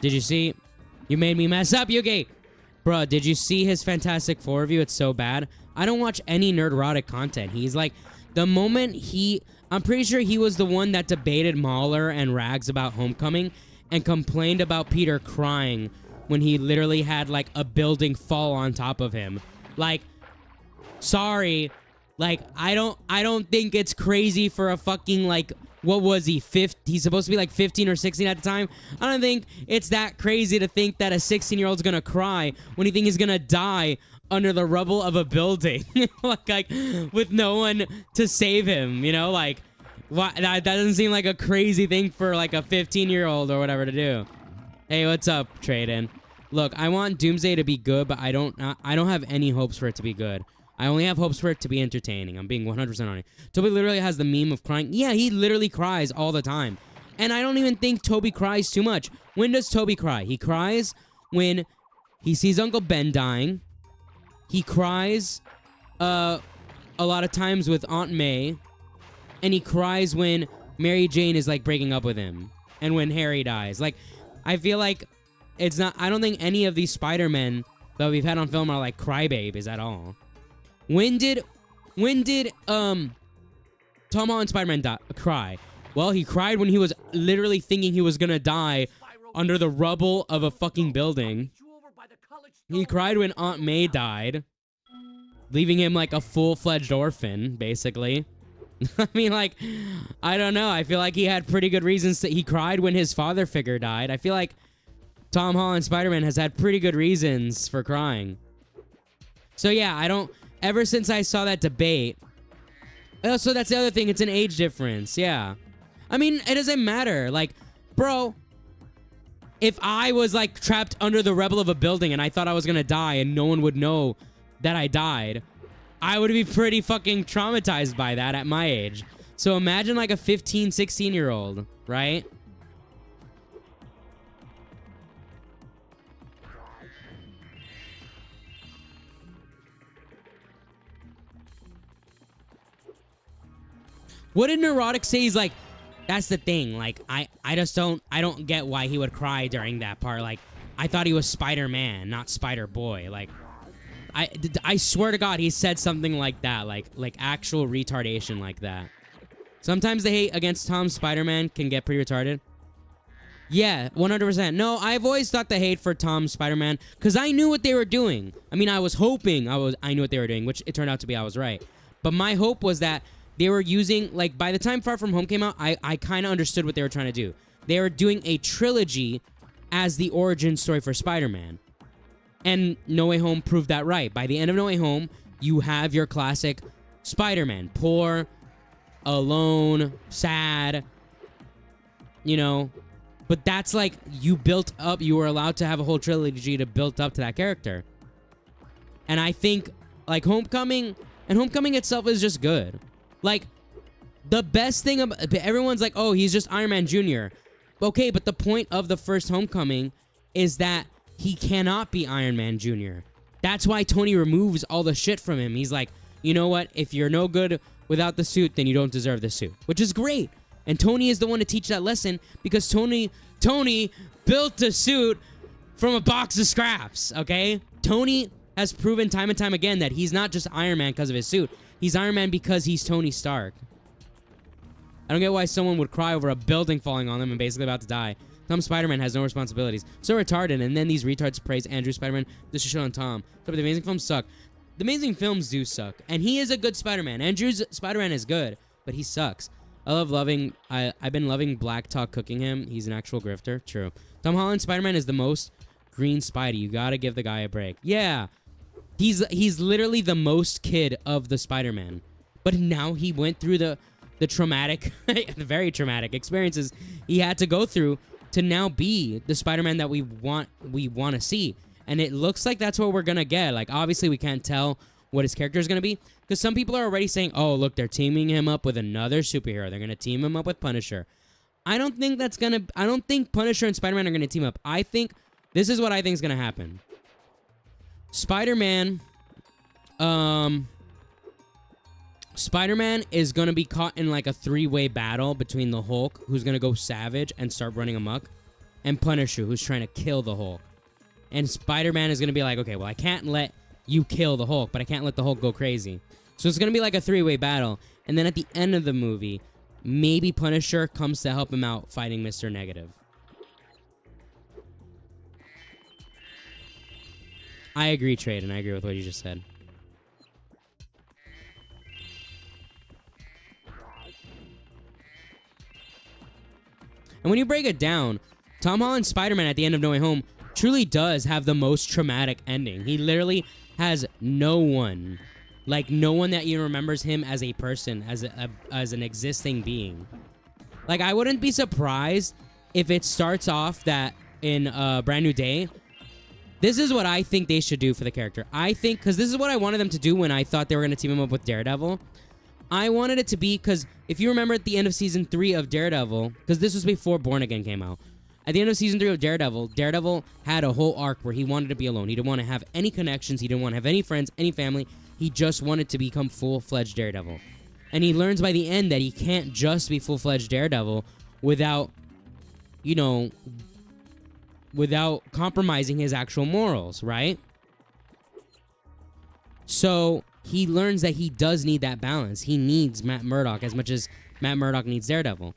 Did you see? You made me mess up, Yugi! Bruh, did you see his Fantastic Four review? It's so bad. I don't watch any nerdrotic content. He's like, the moment I'm pretty sure he was the one that debated Mahler and Rags about Homecoming and complained about Peter crying when he literally had like a building fall on top of him. Like, sorry. Like, I don't think it's crazy for a fucking like, what was he, he's supposed to be like 15 or 16 at the time. I don't think it's that crazy to think that a 16-year-old's gonna cry when he thinks he's gonna die under the rubble of a building. like with no one to save him, you know? Like, why, that doesn't seem like a crazy thing for like a 15-year-old or whatever to do. Hey, what's up, Trade-In? Look, I want Doomsday to be good, but I don't have any hopes for it to be good. I only have hopes for it to be entertaining. I'm being 100% honest. Toby literally has the meme of crying. Yeah, he literally cries all the time. And I don't even think Toby cries too much. When does Toby cry? He cries when he sees Uncle Ben dying. He cries a lot of times with Aunt May. And he cries when Mary Jane is like breaking up with him. And when Harry dies. Like, I feel like it's not... I don't think any of these Spider-Men that we've had on film are like crybabies at all. When did Tom Holland Spider-Man cry? Well, he cried when he was literally thinking he was gonna die under the rubble of a fucking building. He cried when Aunt May died, leaving him like a full-fledged orphan, basically. I mean, like, I don't know. I feel like he had pretty good reasons he cried when his father figure died. I feel like Tom Holland Spider-Man has had pretty good reasons for crying. So yeah, ever since I saw that debate... So that's the other thing. It's an age difference. Yeah. I mean, it doesn't matter. Like, bro, if I was, like, trapped under the rubble of a building and I thought I was gonna die and no one would know that I died, I would be pretty fucking traumatized by that at my age. So imagine, like, a 15, 16-year-old, right? What did Neurotic say? He's like, that's the thing. Like, I don't get why he would cry during that part. Like, I thought he was Spider-Man, not Spider-Boy. Like, I swear to God, he said something like that. Like actual retardation like that. Sometimes the hate against Tom Spider-Man can get pretty retarded. Yeah, 100%. No, I've always thought the hate for Tom Spider-Man, because I knew what they were doing. I mean, I was hoping I knew what they were doing, which it turned out to be I was right. But my hope was that they were using, like, by the time Far From Home came out, I kind of understood what they were trying to do. They were doing a trilogy as the origin story for Spider-Man. And No Way Home proved that right. By the end of No Way Home, you have your classic Spider-Man. Poor, alone, sad, you know. But that's like, you built up, you were allowed to have a whole trilogy to build up to that character. And I think, like, Homecoming itself is just good. Like, the best thing about, everyone's like, oh, he's just Iron Man Jr. Okay, but the point of the first Homecoming is that he cannot be Iron Man Jr. That's why Tony removes all the shit from him. He's like, you know what? If you're no good without the suit, then you don't deserve the suit, which is great. And Tony is the one to teach that lesson, because Tony built the suit from a box of scraps, okay? Tony has proven time and time again that he's not just Iron Man because of his suit. He's Iron Man because he's Tony Stark. I don't get why someone would cry over a building falling on them and basically about to die. Tom Spider-Man has no responsibilities. So retarded, and then these retards praise Andrew Spider-Man. This is shit on Tom. So the Amazing films suck. The Amazing films do suck, and he is a good Spider-Man. Andrew's Spider-Man is good, but he sucks. I've been loving Black Talk cooking him. He's an actual grifter. True. Tom Holland Spider-Man is the most green Spidey. You gotta give the guy a break. Yeah. He's literally the most kid of the Spider-Man. But now he went through the traumatic, the very traumatic experiences he had to go through to now be the Spider-Man that we want to see. And it looks like that's what we're gonna get. Like, obviously we can't tell what his character is gonna be, because some people are already saying, oh, look, they're teaming him up with another superhero. They're gonna team him up with Punisher. I don't think Punisher and Spider-Man are gonna team up. I think this is what I think is gonna happen. Spider-Man is gonna be caught in like a three-way battle between the Hulk, who's gonna go savage and start running amok, and Punisher, who's trying to kill the Hulk. And Spider-Man is gonna be like, okay, well, I can't let you kill the Hulk, but I can't let the Hulk go crazy. So it's gonna be like a three-way battle. And then at the end of the movie, maybe Punisher comes to help him out fighting Mr. Negative. I agree, Trade, and I agree with what you just said. And when you break it down, Tom Holland's Spider-Man at the end of No Way Home truly does have the most traumatic ending. He literally has no one that even remembers him as a person, as an existing being. Like, I wouldn't be surprised if it starts off that in Brand New Day. This is what I think they should do for the character. I think, because this is what I wanted them to do when I thought they were going to team him up with Daredevil. I wanted it to be, because if you remember at the end of Season 3 of Daredevil, because this was before Born Again came out, at the end of Season 3 of Daredevil had a whole arc where he wanted to be alone. He didn't want to have any connections. He didn't want to have any friends, any family. He just wanted to become full-fledged Daredevil. And he learns by the end that he can't just be full-fledged Daredevil without, you know, without compromising his actual morals, right? So he learns that he does need that balance. He needs Matt Murdock as much as Matt Murdock needs Daredevil.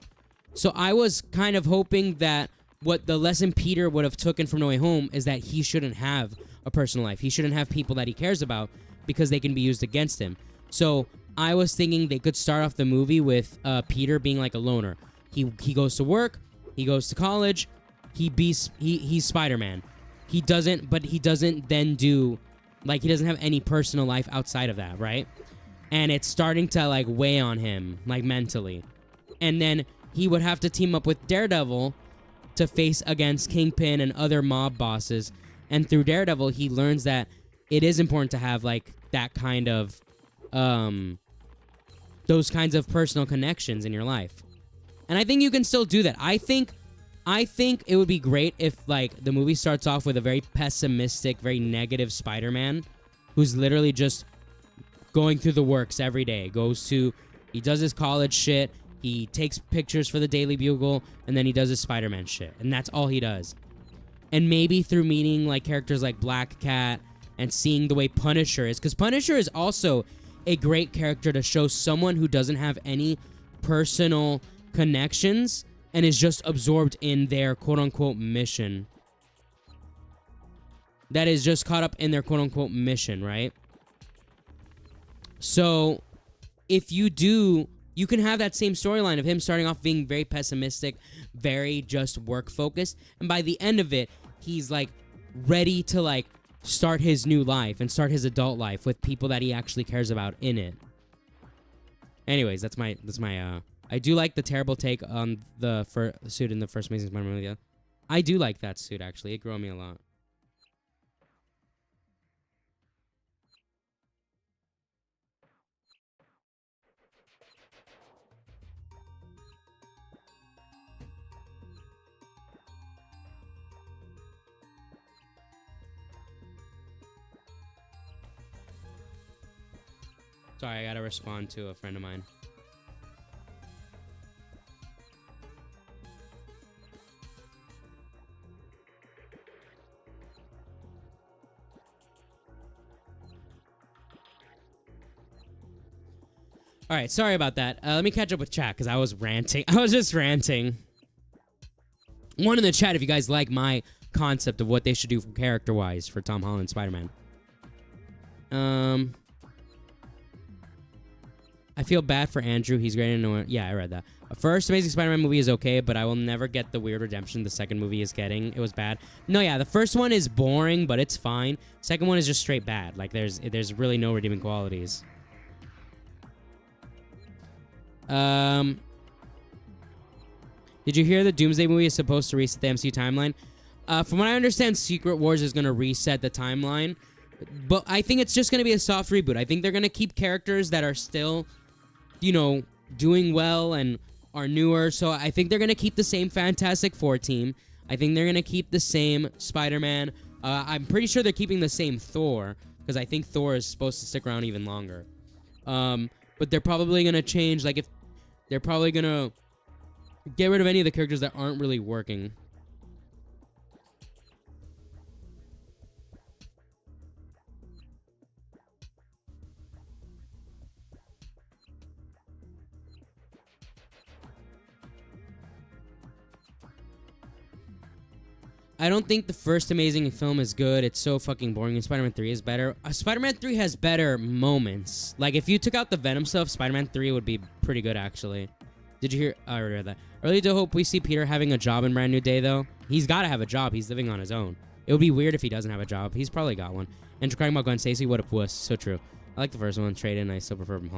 So I was kind of hoping that what the lesson Peter would have taken from No Way Home is that he shouldn't have a personal life. He shouldn't have people that he cares about, because they can be used against him. So I was thinking they could start off the movie with Peter being like a loner. He goes to work, he goes to college, he's Spider-Man. He doesn't then do, like, he doesn't have any personal life outside of that, right? And it's starting to like weigh on him, like, mentally. And then he would have to team up with Daredevil to face against Kingpin and other mob bosses. And through Daredevil, he learns that it is important to have like that kind of those kinds of personal connections in your life. And I think you can still do that. I think it would be great if like the movie starts off with a very pessimistic, very negative Spider-Man who's literally just going through the works every day. He does his college shit, he takes pictures for the Daily Bugle, and then he does his Spider-Man shit. And that's all he does. And maybe through meeting like characters like Black Cat and seeing the way Punisher is, because Punisher is also a great character to show someone who doesn't have any personal connections and is just absorbed in their quote-unquote mission. That is just caught up in their quote-unquote mission, right? So if you do, you can have that same storyline of him starting off being very pessimistic, very just work-focused, and by the end of it, he's like ready to like start his new life and start his adult life with people that he actually cares about in it. Anyways, that's my I do like the terrible take on the suit in the first Amazing Spider-Man movie. I do like that suit, actually. It grew on me a lot. Sorry, I gotta respond to a friend of mine. All right, sorry about that. Let me catch up with chat because I was ranting. I was just ranting. One in the chat if you guys like my concept of what they should do character-wise for Tom Holland Spider-Man. I feel bad for Andrew. He's great and annoying. Yeah, I read that. First Amazing Spider-Man movie is okay, but I will never get the weird redemption the second movie is getting. It was bad. No, yeah, the first one is boring, but it's fine. Second one is just straight bad. Like, there's really no redeeming qualities. Did you hear the Doomsday movie is supposed to reset the MCU timeline? From what I understand, Secret Wars is going to reset the timeline, but I think it's just going to be a soft reboot. I think they're going to keep characters that are still, you know, doing well and are newer. So I think they're going to keep the same Fantastic Four team. I think they're going to keep the same Spider-Man. I'm pretty sure they're keeping the same Thor, because I think Thor is supposed to stick around even longer. But they're probably going to change, like, if they're probably going to get rid of any of the characters that aren't really working. I don't think the first Amazing film is good. It's so fucking boring, and Spider-Man 3 is better. Spider-Man 3 has better moments. Like, if you took out the Venom stuff, Spider-Man 3 would be pretty good, actually. Did you hear? I already read that. I really do hope we see Peter having a job in Brand New Day, though. He's got to have a job. He's living on his own. It would be weird if he doesn't have a job. He's probably got one. And crying about Gwen Stacy, what a puss. So true. I like the first one. Trade-in, I still prefer the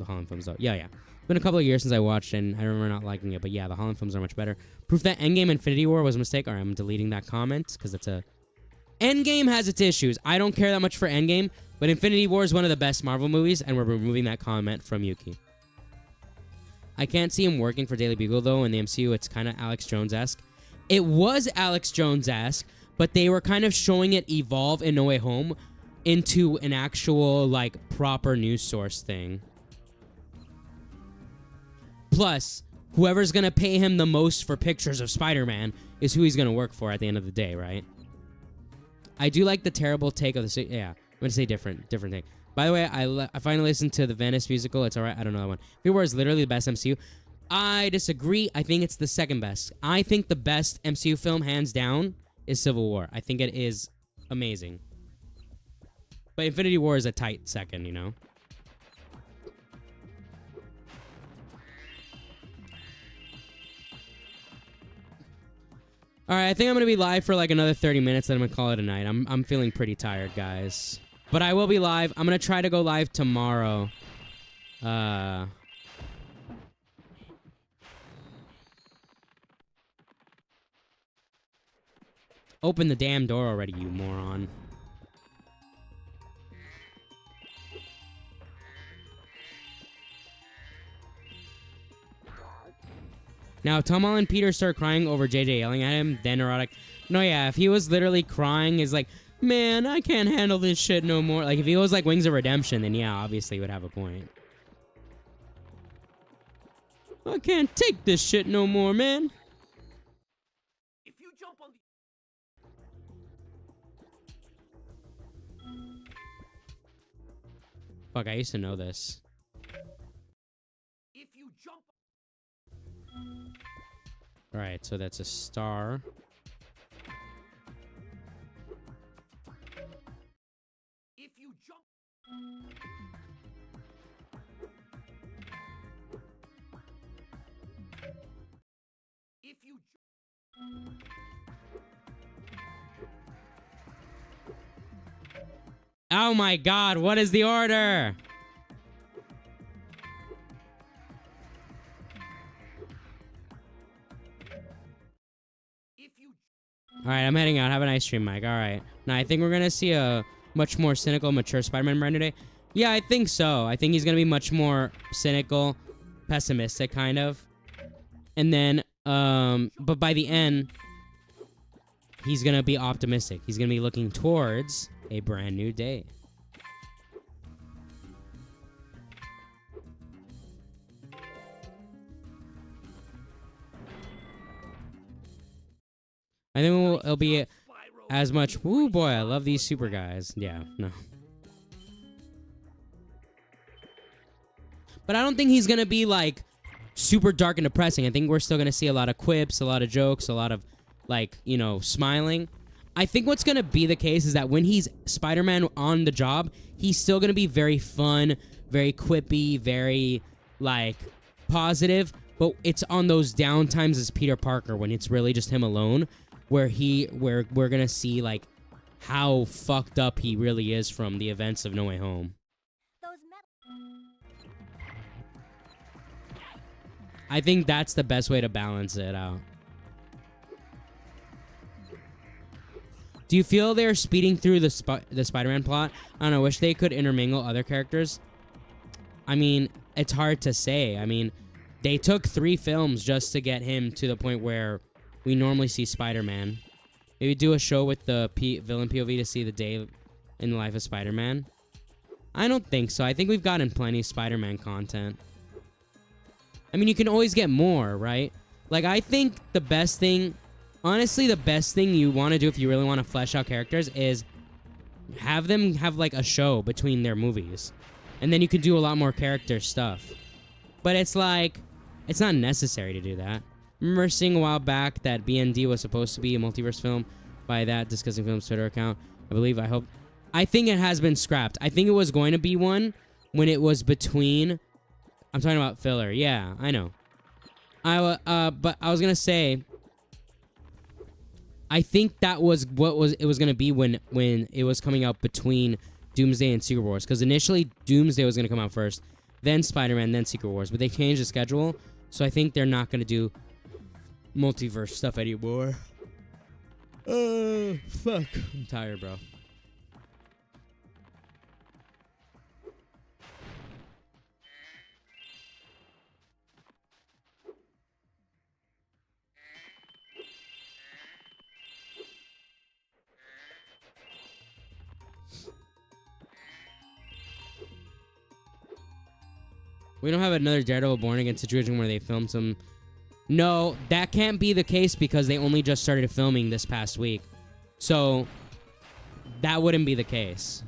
Holland films, though. Yeah. It's been a couple of years since I watched, and I remember not liking it. But yeah, the Holland films are much better. Proof that Endgame Infinity War was a mistake. All right, I'm deleting that comment, because it's a... Endgame has its issues. I don't care that much for Endgame, but Infinity War is one of the best Marvel movies, and we're removing that comment from Yuki. I can't see him working for Daily Bugle, though. In the MCU, it's kind of Alex Jones-esque. It was Alex Jones-esque, but they were kind of showing it evolve in No Way Home into an actual, like, proper news source thing. Plus, whoever's going to pay him the most for pictures of Spider-Man is who he's going to work for at the end of the day, right? I do like the terrible take of the... Yeah, I'm going to say different thing. By the way, I finally listened to the Venice musical. It's all right. I don't know that one. Infinity War is literally the best MCU. I disagree. I think it's the second best. I think the best MCU film, hands down, is Civil War. I think it is amazing. But Infinity War is a tight second, you know? All right, I think I'm going to be live for like another 30 minutes, then I'm going to call it a night. I'm feeling pretty tired, guys. But I will be live. I'm going to try to go live tomorrow. Open the damn door already, you moron. Now, if Tom Holland and Peter start crying over JJ yelling at him, then neurotic. No, yeah, if he was literally crying, is like, man, I can't handle this shit no more. Like, if he was like Wings of Redemption, then yeah, obviously he would have a point. I can't take this shit no more, man. If you jump on the... Fuck, I used to know this. If you jump... Alright, so that's a star. If you jump... If you... Oh my god, what is the order? All right, I'm heading out. Have a nice stream, Mike. All right. Now, I think we're going to see a much more cynical, mature Spider-Man brand today. Yeah, I think so. I think he's going to be much more cynical, pessimistic, kind of. And then, but by the end, he's going to be optimistic. He's going to be looking towards a brand new day. I think it'll be as much. Woo, boy, I love these super guys. Yeah, no. But I don't think he's going to be, like, super dark and depressing. I think we're still going to see a lot of quips, a lot of jokes, a lot of, like, you know, smiling. I think what's going to be the case is that when he's Spider-Man on the job, he's still going to be very fun, very quippy, very, like, positive. But it's on those down times as Peter Parker when it's really just him alone where we're going to see, like, how fucked up he really is from the events of No Way Home. I think that's the best way to balance it out. Do you feel they're speeding through the Spider-Man plot? I don't know. Wish they could intermingle other characters. I mean, it's hard to say. I mean, they took 3 films just to get him to the point where we normally see Spider-Man. Maybe do a show with the villain POV to see the day in the life of Spider-Man. I don't think so. I think we've gotten plenty of Spider-Man content. I mean, you can always get more, right? Like, I think the best thing, honestly, the best thing you want to do if you really want to flesh out characters is have them have, like, a show between their movies. And then you can do a lot more character stuff. But it's like, it's not necessary to do that. I remember seeing a while back that BND was supposed to be a multiverse film by that Discussing Films Twitter account. I think it has been scrapped. I think it was going to be one when it was between... I'm talking about filler. Yeah, I know. But I was gonna say, I think that was what it was gonna be when it was coming out between Doomsday and Secret Wars. Because initially Doomsday was gonna come out first, then Spider-Man, then Secret Wars. But they changed the schedule, so I think they're not gonna do multiverse stuff anymore. Fuck. I'm tired, bro. We don't have another Daredevil Born Again situation where they filmed some... No, that can't be the case because they only just started filming this past week. So, that wouldn't be the case.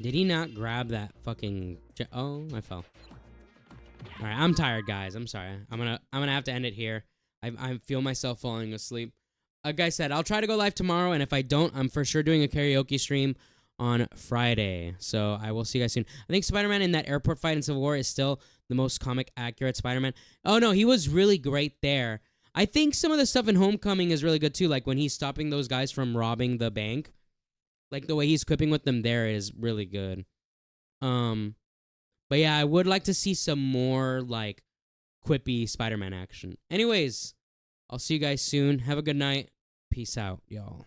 Did he not grab that fucking... Oh, I fell. All right, I'm tired, guys. I'm sorry. I'm gonna have to end it here. I feel myself falling asleep. Like I said, I'll try to go live tomorrow, and if I don't, I'm for sure doing a karaoke stream on Friday. So I will see you guys soon. I think Spider-Man in that airport fight in Civil War is still the most comic accurate Spider-Man. Oh, no, he was really great there. I think some of the stuff in Homecoming is really good, too, like when he's stopping those guys from robbing the bank. Like, the way he's quipping with them there is really good. But yeah, I would like to see some more, like, quippy Spider-Man action. Anyways, I'll see you guys soon. Have a good night. Peace out, y'all.